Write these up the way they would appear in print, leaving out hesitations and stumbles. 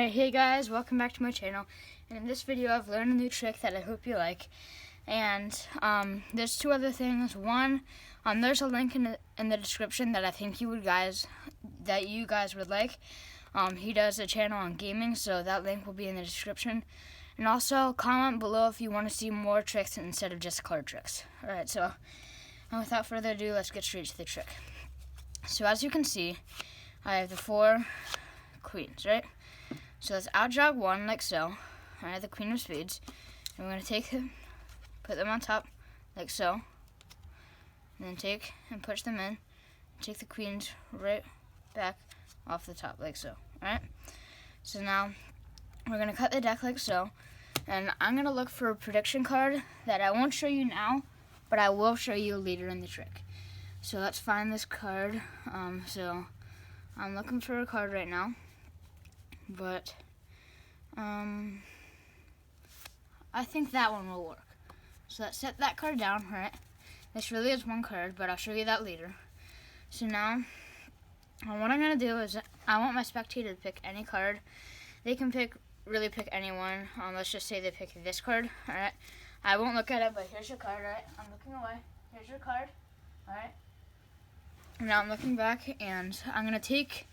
Alright, hey guys, welcome back to my channel. And in this video I've learned a new trick that I hope you like. And there's two other things. One, there's a link in the description that I think you guys would like. He does a channel on gaming, so that link will be in the description. And also comment below if you want to see more tricks instead of just card tricks. Alright, so without further ado, let's get straight to the trick. So as you can see, I have the 4 queens, right? So let's outjog one like so. Alright, the queen of spades. And we're going to take them, put them on top like so. And then take and push them in. Take the queens right back off the top like so. Alright? So now we're going to cut the deck like so. And I'm going to look for a prediction card that I won't show you now, but I will show you later in the trick. So let's find this card. So I'm looking for a card right now. But I think that one will work. So let's set that card down, right? This really is one card, but I'll show you that later. So now, what I'm going to do is I want my spectator to pick any card. They can really pick anyone. Let's just say they pick this card, alright? I won't look at it, but here's your card, right? I'm looking away. Here's your card, alright? Now I'm looking back, and I'm going to take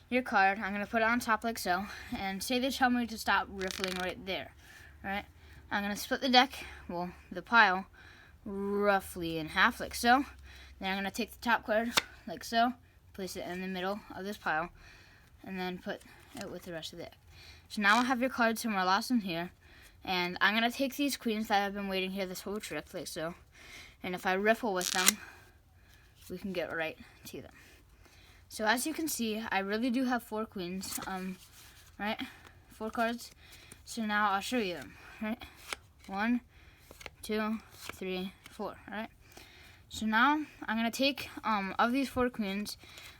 your card, I'm going to put it on top like so, and say they tell me to stop riffling right there, right? I'm going to split the deck, well, the pile, roughly in half like so. Then I'm going to take the top card like so, place it in the middle of this pile, and then put it with the rest of the deck. So now I have your card somewhere lost in here, and I'm going to take these queens that have been waiting here this whole trick like so, and if I riffle with them, we can get right to them. So as you can see, I really do have 4 queens, right? 4 cards. So now I'll show you them, right? 1, 2, 3, 4, right? So now I'm going to take, of these 4 queens,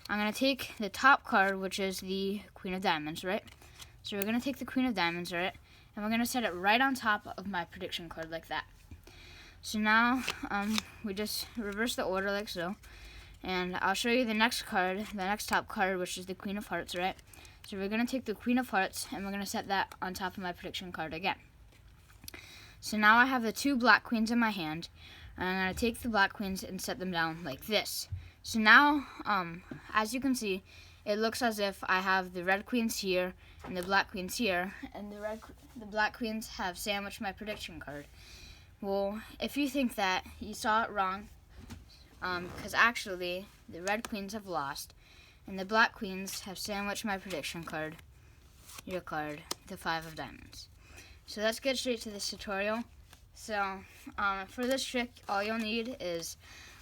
I'm going to take the top card, which is the Queen of Diamonds, right? So we're going to take the Queen of Diamonds, right? And we're going to set it right on top of my prediction card like that. So now, we just reverse the order like so. And I'll show you the next card, the next top card, which is the Queen of Hearts, right? So we're going to take the Queen of Hearts, and we're going to set that on top of my prediction card again. So now I have the 2 black queens in my hand, and I'm going to take the black queens and set them down like this. So now, as you can see, it looks as if I have the red queens here, and the black queens here, and the black queens have sandwiched my prediction card. Well, if you think that, you saw it wrong. Because actually, the red queens have lost, and the black queens have sandwiched my prediction card, your card, the 5 of diamonds. So let's get straight to this tutorial. So, for this trick, all you'll need is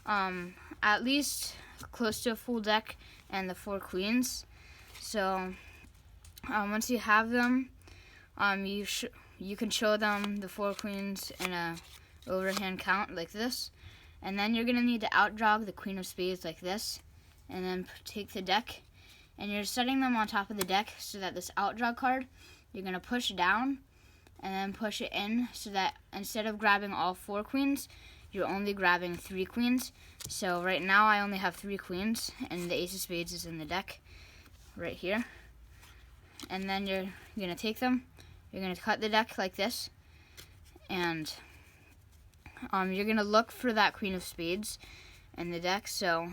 at least close to a full deck and the 4 queens. So, once you have them, you can show them the 4 queens in a overhand count like this. And then you're going to need to outjog the Queen of Spades like this, and then take the deck, and you're setting them on top of the deck so that this outjog card, you're going to push down, and then push it in so that instead of grabbing all 4 queens, you're only grabbing 3 queens. So right now I only have 3 queens, and the Ace of Spades is in the deck right here. And then you're going to take them, you're going to cut the deck like this, and you're going to look for that Queen of Spades in the deck. So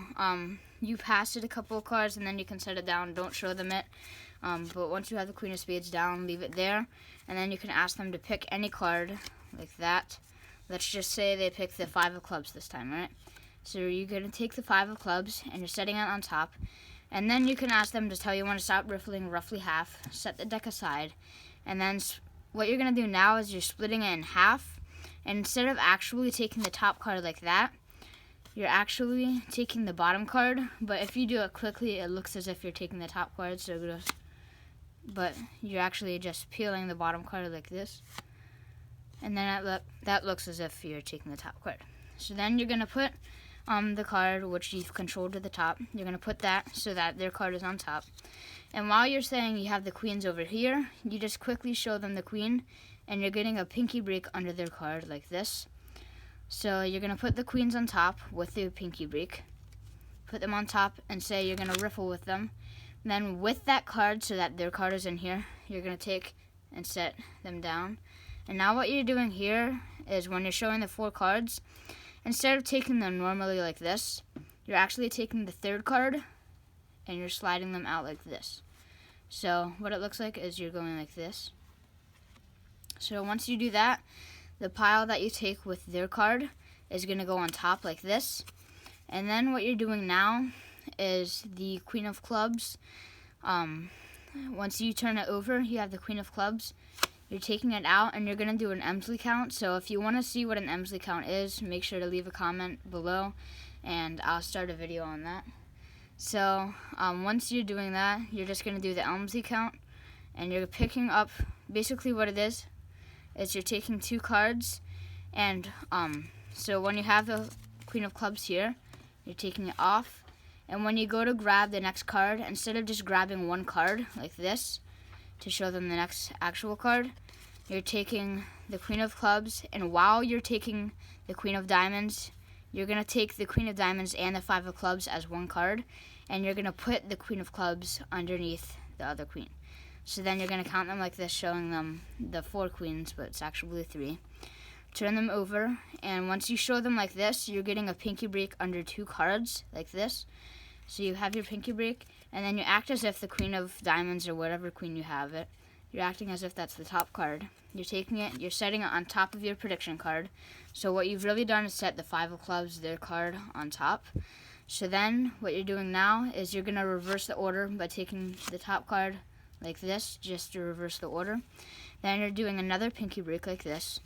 you pass it a couple of cards and then you can set it down. Don't show them it. But once you have the Queen of Spades down, leave it there. And then you can ask them to pick any card like that. Let's just say they pick the 5 of clubs this time, right? So you're going to take the 5 of clubs and you're setting it on top. And then you can ask them to tell you when to stop riffling roughly half. Set the deck aside. And then what you're going to do now is you're splitting it in half. And instead of actually taking the top card like that, you're actually taking the bottom card. But if you do it quickly, it looks as if you're taking the top card. But you're actually just peeling the bottom card like this. And then that looks as if you're taking the top card. So then you're going to put the card, which you've controlled to the top. You're going to put that so that their card is on top. And while you're saying you have the queens over here, you just quickly show them the queen. And you're getting a pinky break under their card like this. So you're going to put the queens on top with the pinky break. Put them on top and say you're going to riffle with them. And then with that card, so that their card is in here, you're going to take and set them down. And now what you're doing here is when you're showing the 4 cards, instead of taking them normally like this, you're actually taking the 3rd card and you're sliding them out like this. So what it looks like is you're going like this. So once you do that, the pile that you take with their card is going to go on top like this. And then what you're doing now is the Queen of Clubs. Once you turn it over, you have the Queen of Clubs. You're taking it out and you're going to do an Emsley count. So if you want to see what an Emsley count is, make sure to leave a comment below and I'll start a video on that. So once you're doing that, you're just going to do the Emsley count and you're picking up, basically what it is you're taking 2 cards, and so when you have the Queen of Clubs here, you're taking it off, and when you go to grab the next card, instead of just grabbing one card like this to show them the next actual card, you're taking the Queen of Clubs, and while you're taking the Queen of Diamonds, you're going to take the Queen of Diamonds and the 5 of Clubs as one card, and you're going to put the Queen of Clubs underneath the other queen. So then you're going to count them like this, showing them the 4 queens, but it's actually 3. Turn them over, and once you show them like this, you're getting a pinky break under 2 cards, like this. So you have your pinky break, and then you act as if the Queen of Diamonds, or whatever queen you have it, you're acting as if that's the top card. You're taking it, you're setting it on top of your prediction card. So what you've really done is set the 5 of Clubs, their card, on top. So then what you're doing now is you're going to reverse the order by taking the top card like this, just to reverse the order. Then you're doing another pinky break like this.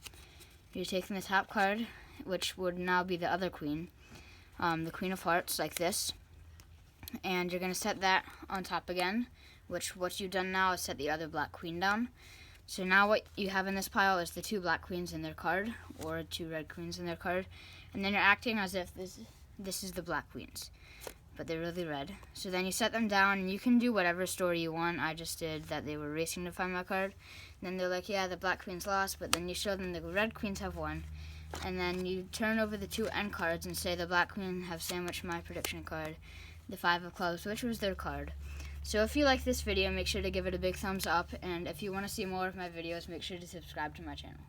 You're taking the top card, which would now be the other queen, the Queen of Hearts, like this, and you're going to set that on top again, which what you've done now is set the other black queen down. So now what you have in this pile is the 2 black queens in their card, or 2 red queens in their card, and then you're acting as if this is the black queens, but they're really red. So then you set them down, and you can do whatever story you want. I just did that they were racing to find my card. And then they're like, yeah, the black queens lost, but then you show them the red queens have won. And then you turn over the 2 end cards and say the black queen have sandwiched my prediction card, the 5 of Clubs, which was their card. So if you like this video, make sure to give it a big thumbs up, and if you want to see more of my videos, make sure to subscribe to my channel.